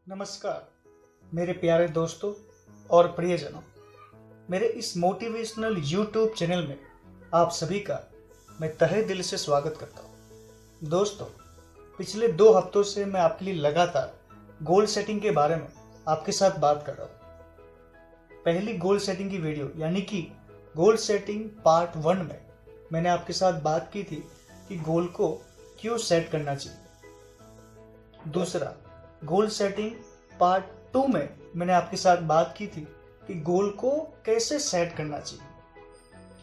नमस्कार मेरे प्यारे दोस्तों और प्रियजनों। मेरे इस मोटिवेशनल यूट्यूब चैनल में आप सभी का मैं तहे दिल से स्वागत करता हूँ। दोस्तों, पिछले 2 हफ्तों से मैं आपके लिए लगातार गोल सेटिंग के बारे में आपके साथ बात कर रहा हूँ। पहली गोल सेटिंग की वीडियो यानी कि गोल सेटिंग पार्ट 1 में मैंने आपके साथ बात की थी कि गोल को क्यों सेट करना चाहिए। दूसरा गोल सेटिंग पार्ट 2 में मैंने आपके साथ बात की थी कि गोल को कैसे सेट करना चाहिए।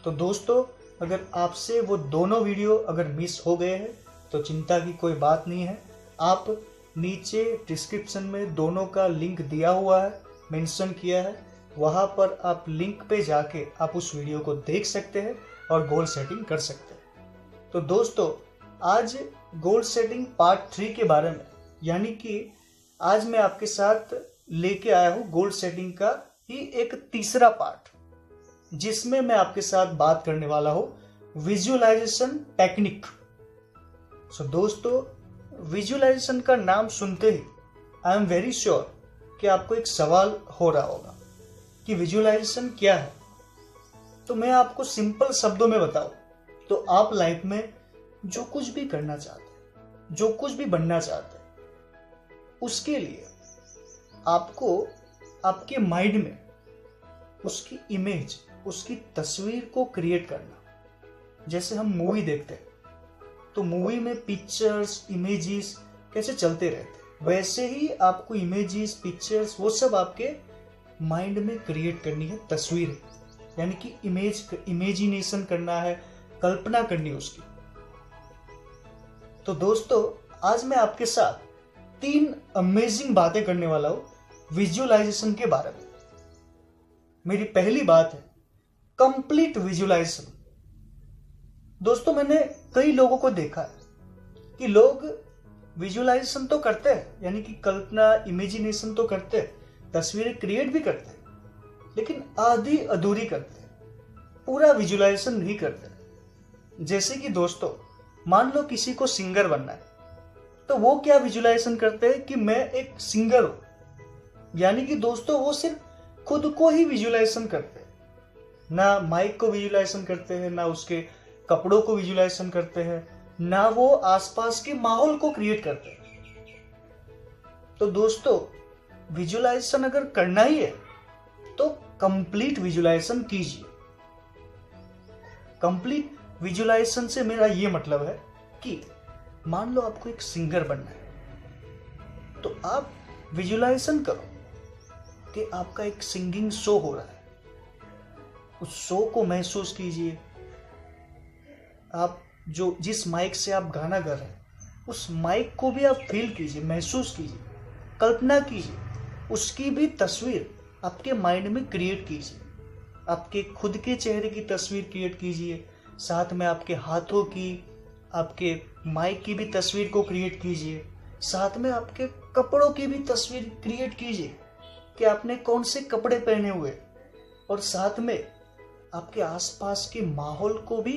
तो दोस्तों, अगर आपसे वो दोनों वीडियो अगर मिस हो गए हैं तो चिंता की कोई बात नहीं है। आप नीचे डिस्क्रिप्शन में दोनों का लिंक दिया हुआ है, मेंशन किया है, वहां पर आप लिंक पे जाके आप उस वीडियो को देख सकते हैं और गोल सेटिंग कर सकते हैं। तो दोस्तों, आज गोल सेटिंग पार्ट 3 के बारे में यानी कि आज मैं आपके साथ लेके आया हूं गोल सेटिंग का ही एक तीसरा पार्ट, जिसमें मैं आपके साथ बात करने वाला हूं विजुअलाइजेशन टेक्निक। सो दोस्तों, विजुअलाइजेशन का नाम सुनते ही आई एम वेरी श्योर कि आपको एक सवाल हो रहा होगा कि विजुअलाइजेशन क्या है। तो मैं आपको सिंपल शब्दों में बताऊं तो आप लाइफ में जो कुछ भी करना चाहते हैं, जो कुछ भी बनना चाहते हैं, उसके लिए आपको आपके माइंड में उसकी इमेज, उसकी तस्वीर को क्रिएट करना। जैसे हम मूवी देखते हैं तो मूवी में पिक्चर्स, इमेजेस कैसे चलते रहते हैं, वैसे ही आपको इमेजेस, पिक्चर्स वो सब आपके माइंड में क्रिएट करनी है। तस्वीर यानी कि इमेजिनेशन करना है, कल्पना करनी है उसकी। तो दोस्तों, आज मैं आपके साथ 3 अमेजिंग बातें करने वाला हूं विजुअलाइजेशन के बारे में। मेरी पहली बात है कंप्लीट विजुअलाइजेशन। दोस्तों, मैंने कई लोगों को देखा है कि लोग विजुअलाइजेशन तो करते हैं यानी कि कल्पना, इमेजिनेशन तो करते हैं, तस्वीरें क्रिएट भी करते हैं, लेकिन आधी अधूरी करते हैं, पूरा विजुअलाइजेशन नहीं करते। जैसे कि दोस्तों, मान लो किसी को सिंगर बनना है तो वो क्या विजुअलाइजेशन करते हैं कि मैं एक सिंगर हूं, यानी कि दोस्तों वो सिर्फ खुद को ही विजुअलाइजेशन करते हैं, ना माइक को विजुअलाइजेशन करते हैं, ना उसके कपड़ों को विजुअलाइजेशन करते हैं, ना वो आसपास के माहौल को क्रिएट करते हैं। तो दोस्तों, विजुअलाइजेशन अगर करना ही है तो कंप्लीट विजुअलाइजेशन कीजिए। कंप्लीट विजुअलाइजेशन से मेरा ये मतलब है कि मान लो आपको एक सिंगर बनना है तो आप विजुअलाइजेशन करो कि आपका एक सिंगिंग शो हो रहा है। उस शो को महसूस कीजिए। आप जिस माइक से आप गाना गा रहे हैं उस माइक को भी आप फील कीजिए, महसूस कीजिए, कल्पना कीजिए, उसकी भी तस्वीर आपके माइंड में क्रिएट कीजिए। आपके खुद के चेहरे की तस्वीर क्रिएट कीजिए, साथ में आपके हाथों की, आपके माइक की भी तस्वीर को क्रिएट कीजिए, साथ में आपके कपड़ों की भी तस्वीर क्रिएट कीजिए कि आपने कौन से कपड़े पहने हुए, और साथ में आपके आसपास के माहौल को भी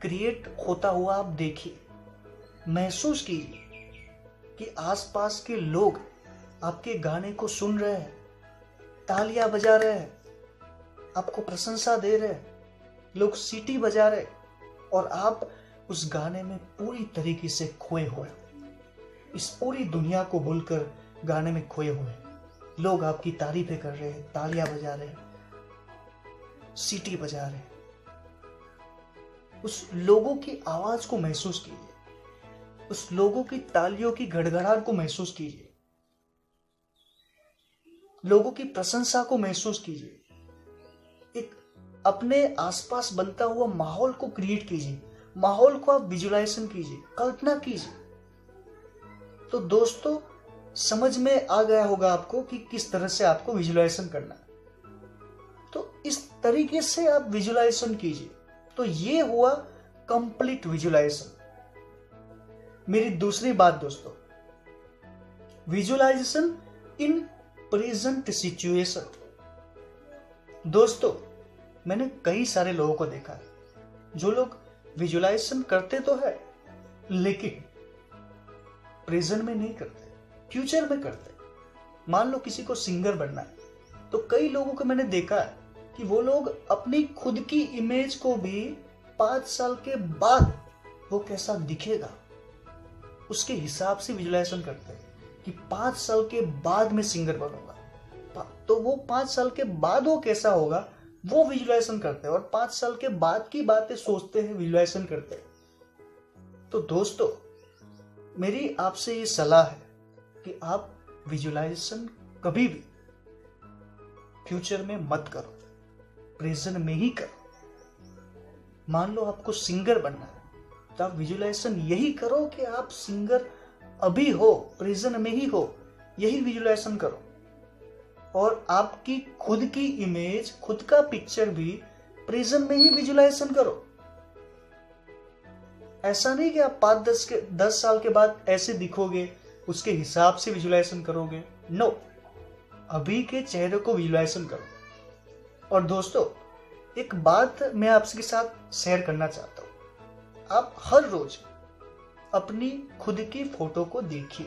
क्रिएट होता हुआ आप देखिए, महसूस कीजिए कि आसपास के लोग आपके गाने को सुन रहे हैं, तालियां बजा रहे हैं, आपको प्रशंसा दे रहे हैं, लोग सीटी बजा रहे, और आप उस गाने में पूरी तरीके से खोए हुए, इस पूरी दुनिया को भूलकर गाने में खोए हुए। लोग आपकी तारीफें कर रहे हैं, तालियां बजा रहे हैं, सीटी बजा रहे हैं। उस लोगों की आवाज को महसूस कीजिए, उस लोगों की तालियों की गड़गड़ाहट को महसूस कीजिए, लोगों की प्रशंसा को महसूस कीजिए। एक अपने आसपास बनता हुआ माहौल को क्रिएट कीजिए, माहौल को आप विजुअलाइजेशन कीजिए, कल्पना कीजिए। तो दोस्तों, समझ में आ गया होगा आपको कि किस तरह से आपको विजुअलाइजेशन करना है। तो इस तरीके से आप विजुअलाइजेशन कीजिए। तो ये हुआ कंप्लीट विजुअलाइजेशन। मेरी दूसरी बात दोस्तों, विजुअलाइजेशन इन प्रेजेंट सिचुएशन। दोस्तों, मैंने कई सारे लोगों को देखा है जो लोग विजुअलाइजेशन करते तो है लेकिन प्रेजेंट में नहीं करते, फ्यूचर में करते। मान लो किसी को सिंगर बनना है, तो कई लोगों को मैंने देखा है कि वो लोग अपनी खुद की इमेज को भी 5 साल के बाद वो कैसा दिखेगा उसके हिसाब से विजुलाइजेशन करते हैं कि 5 साल के बाद मैं सिंगर बनूंगा, तो वो 5 साल के बाद वो कैसा होगा वो विजुलाइजेशन करते हैं और 5 साल के बाद की बातें सोचते हैं, विजुलाइजेशन करते हैं। तो दोस्तों, मेरी आपसे ये सलाह है कि आप विजुलाइजेशन कभी भी फ्यूचर में मत करो, प्रेजेंट में ही करो। मान लो आपको सिंगर बनना है तो आप विजुलाइजेशन यही करो कि आप सिंगर अभी हो, प्रेजेंट में ही हो, यही विजुलाइजेशन करो। और आपकी खुद की इमेज, खुद का पिक्चर भी प्रेजेंट में ही विजुलाइजेशन करो। ऐसा नहीं कि आप 5-10 साल के बाद ऐसे दिखोगे, उसके हिसाब से विजुलाइजेशन करोगे। नो, अभी के चेहरे को विजुलाइजेशन करो। और दोस्तों, एक बात मैं आपके साथ शेयर करना चाहता हूं। आप हर रोज अपनी खुद की फोटो को देखिए,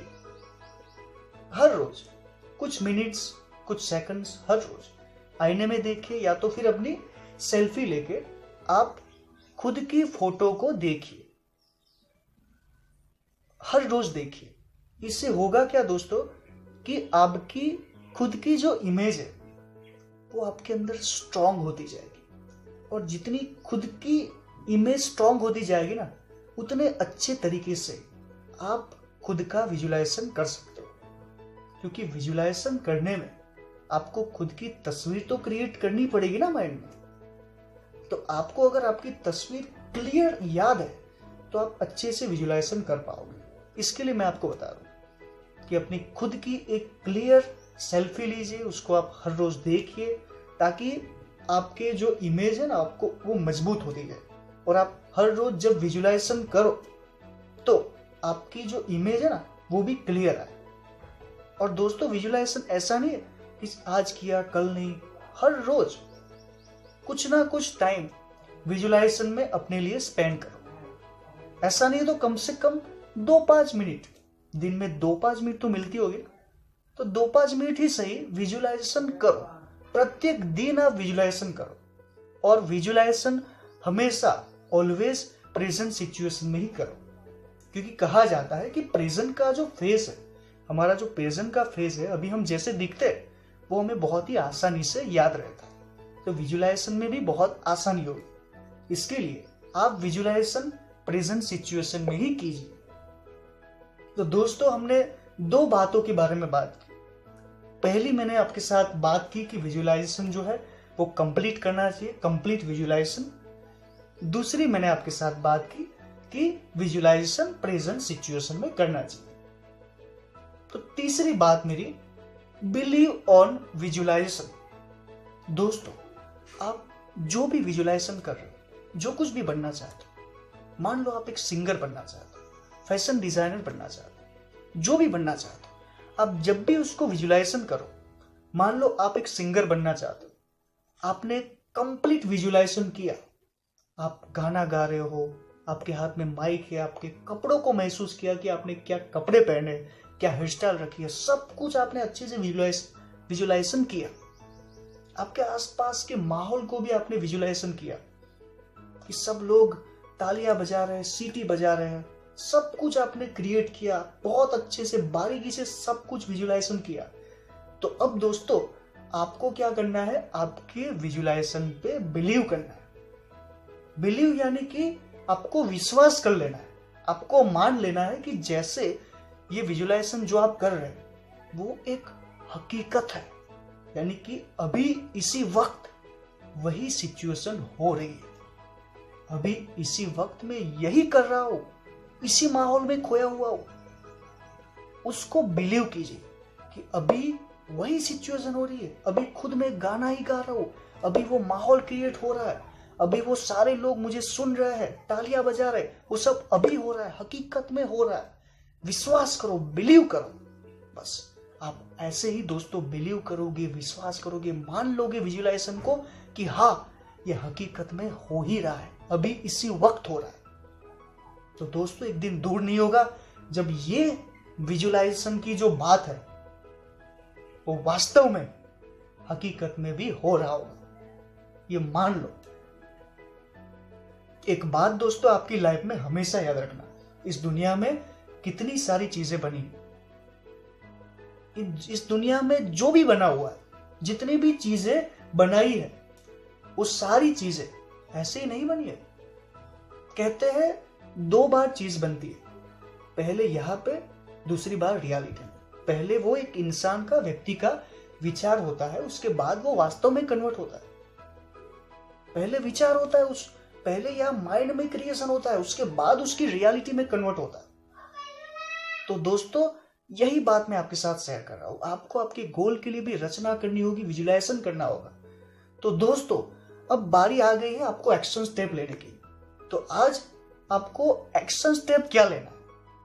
हर रोज कुछ मिनट्स, कुछ सेकंड्स, हर रोज आईने में देखिए या तो फिर अपनी सेल्फी लेके आप खुद की फोटो को देखिए, हर रोज देखिए। इससे होगा क्या दोस्तों कि आपकी खुद की जो इमेज है वो आपके अंदर स्ट्रांग होती जाएगी, और जितनी खुद की इमेज स्ट्रांग होती जाएगी ना, उतने अच्छे तरीके से आप खुद का विजुलाइजेशन कर सकते हो। क्योंकि विजुलाइजेशन करने में आपको खुद की तस्वीर तो क्रिएट करनी पड़ेगी ना माइंड में। तो आपको अगर आपकी तस्वीर क्लियर याद है तो आप अच्छे से विजुलाइजेशन कर पाओगे। इसके लिए मैं आपको बता रहा हूं कि अपनी खुद की एक क्लियर सेल्फी लीजिए, उसको आप हर रोज देखिए, ताकि आपके जो इमेज है ना, आपको वो मजबूत होती जाए। और आप हर रोज जब विजुलाइजेशन करो तो आपकी जो इमेज है ना वो भी क्लियर आए। और दोस्तों, विजुलाइजेशन ऐसा नहीं है कि आज किया कल नहीं, हर रोज कुछ ना कुछ टाइम विजुलाइजेशन में अपने लिए स्पेंड करो। ऐसा नहीं है तो कम से कम 2-5 मिनट, दिन में 2-5 मिनट तो मिलती होगी, तो 2-5 मिनट ही सही विजुलाइजेशन करो। प्रत्येक दिन आप विजुलाइजेशन करो, और विजुलाइजेशन हमेशा ऑलवेज प्रेजेंट सिचुएशन में ही करो। क्योंकि कहा जाता है कि प्रेजेंट का जो फेस है, हमारा जो प्रेजेंट का फेस है, अभी हम जैसे दिखते हैं वो हमें बहुत ही आसानी से याद रहता है। तो विजुलाइजेशन में भी बहुत आसानी होगी। इसके लिए आप विजुलाइजेशन प्रेजेंट सिचुएशन में ही कीजिए। तो दोस्तों, हमने 2 बातों के बारे में बात की। पहली मैंने आपके साथ बात की कि विजुलाइजेशन जो है वो कंप्लीट करना चाहिए, कंप्लीट विजुलाइजेशन। दूसरी मैंने आपके साथ बात की कि विजुलाइजेशन प्रेजेंट सिचुएशन में करना चाहिए। तो तीसरी बात मेरी, बिलीव ऑन विजुलाइजेशन। दोस्तों, आप जो भी विजुलाइजेशन कर रहे हो, जो कुछ भी बनना चाहते हो, मान लो आप एक सिंगर बनना चाहते हो, फैशन डिजाइनर बनना चाहते हो, जो भी बनना चाहते हो, आप जब भी उसको विजुलाइजेशन करो, मान लो आप एक सिंगर बनना चाहते हो, आपने कंप्लीट विजुलाइजेशन किया, आप गाना गा रहे हो, आपके हाथ में माइक है, आपके कपड़ों को महसूस किया कि आपने क्या कपड़े पहने, क्या हेयर स्टाइल रखी है, सब कुछ आपने अच्छे से विजुलाइजेशन किया। आपके आसपास के माहौल को भी आपने विजुलाइजेशन किया कि सब लोग तालियां बजा रहे हैं, सीटी बजा रहे हैं, सब कुछ आपने क्रिएट किया, बहुत अच्छे से बारीकी से सब कुछ विजुलाइजेशन किया। तो अब दोस्तों, आपको क्या करना है, आपके विजुलाइजेशन पे बिलीव करना है। बिलीव यानी कि आपको विश्वास कर लेना है, आपको मान लेना है कि जैसे ये विजुलाइजेशन जो आप कर रहे हैं वो एक हकीकत है, यानी कि अभी इसी वक्त वही सिचुएशन हो रही है, अभी इसी वक्त में यही कर रहा हूं, इसी माहौल में खोया हुआ हूं। उसको बिलीव कीजिए कि अभी वही सिचुएशन हो रही है, अभी खुद में गाना ही गा रहा हूं, अभी वो माहौल क्रिएट हो रहा है, अभी वो सारे लोग मुझे सुन रहे हैं, तालियां बजा रहे, वो सब अभी हो रहा है, हकीकत में हो रहा है। विश्वास करो, बिलीव करो। बस आप ऐसे ही दोस्तों बिलीव करोगे, विश्वास करोगे, मान लोगे विजुलाइजेशन को कि हाँ, ये हकीकत में हो ही रहा है, अभी इसी वक्त हो रहा है। तो दोस्तों, एक दिन दूर नहीं होगा जब ये विजुलाइजेशन की जो बात है वो वास्तव में हकीकत में भी हो रहा होगा, ये मान लो। एक बात दोस्तों आपकी लाइफ में हमेशा याद रखना, इस दुनिया में कितनी सारी चीजें बनी, इस दुनिया में जो भी बना हुआ है, जितनी भी चीजें बनाई है, वो सारी चीजें ऐसे ही नहीं बनी है। कहते हैं 2 बार चीज बनती है, पहले यहाँ पे, दूसरी बार रियलिटी में। पहले वो एक इंसान का, व्यक्ति का विचार होता है, उसके बाद वो वास्तव में कन्वर्ट होता है। पहले विचार होता है, पहले यहाँ माइंड में क्रिएशन होता है, उसके बाद उसकी रियलिटी में कन्वर्ट होता है। तो दोस्तों यही बात मैं आपके साथ शेयर कर रहा हूं। आपको आपके गोल के लिए भी रचना करनी होगी, विजुलाइजेशन करना होगा। तो दोस्तों अब बारी आ गई है आपको एक्शन स्टेप लेने की। तो आज आपको एक्शन स्टेप क्या लेना है?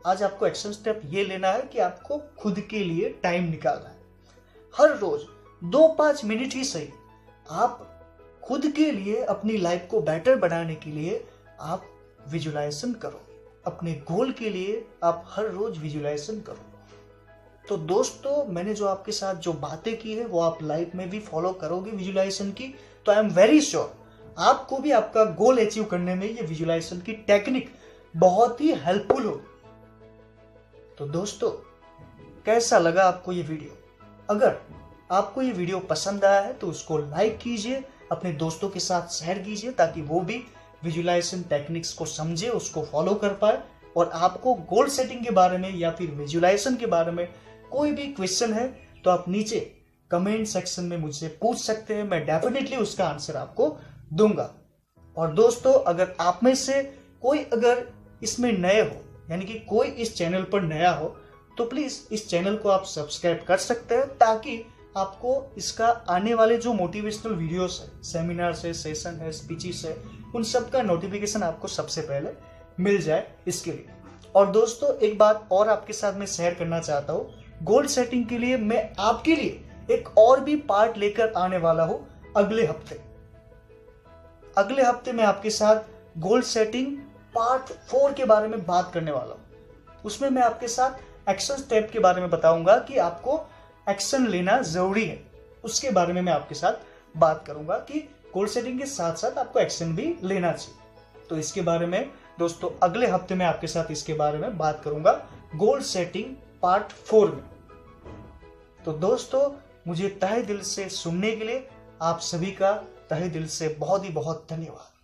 आज आपको एक्शन स्टेप ये लेना है कि आपको खुद के लिए टाइम निकालना है। हर रोज 2-5 मिनट ही सही, आप खुद के लिए, अपनी लाइफ को बेटर बनाने के लिए आप विजुलाइजेशन करो। अपने गोल के लिए आप हर रोज विजुलाइजेशन करो। तो दोस्तों मैंने जो आपके साथ जो बातें की है वो आप लाइफ में भी फॉलो करोगे विजुलाइजेशन की, तो आई एम वेरी श्योर आपको भी आपका गोल अचीव करने में ये विजुलाइजेशन की टेक्निक बहुत ही हेल्पफुल होगी। तो दोस्तों कैसा लगा आपको ये वीडियो? अगर आपको ये वीडियो पसंद आया है तो उसको लाइक कीजिए, अपने दोस्तों के साथ शेयर कीजिए, ताकि वो भी विजुलाइजेशन टेक्निक्स को समझे, उसको फॉलो कर पाए। और आपको गोल सेटिंग के बारे में या फिर विजुलाइजेशन के बारे में कोई भी क्वेश्चन है तो आप नीचे कमेंट सेक्शन में मुझसे पूछ सकते हैं, मैं डेफिनेटली उसका आंसर आपको दूंगा। और दोस्तों अगर आप में से कोई अगर इसमें नए हो, यानी कि कोई इस चैनल पर नया हो, तो प्लीज इस चैनल को आप सब्सक्राइब कर सकते हैं, ताकि आपको इसका आने वाले जो मोटिवेशनल वीडियोस है, सेमिनार है, सेशन है, स्पीचेस है, उन सब का नोटिफिकेशन आपको सबसे पहले मिल जाए इसके लिए। और दोस्तों एक बात और आपके साथ मैं शेयर करना चाहता हूँ, गोल सेटिंग के लिए मैं आपके लिए एक और भी पार्ट लेकर आने वाला हूँ अगले हफ्ते। अगले हफ्ते मैं आपके साथ गोल सेटिंग पार्ट 4 के बारे में बात करने वाला हूँ। उसमें मैं आपके साथ एक्शन स्टेप के बारे में बताऊंगा कि आपको एक्शन लेना जरूरी है। उसके बारे में मैं आपके साथ बात करूंगा कि गोल सेटिंग के साथ साथ आपको एक्शन भी लेना चाहिए। तो इसके बारे में दोस्तों अगले हफ्ते में आपके साथ इसके बारे में बात करूंगा, गोल सेटिंग पार्ट 4 में। तो दोस्तों मुझे तहे दिल से सुनने के लिए आप सभी का तहे दिल से बहुत ही बहुत धन्यवाद।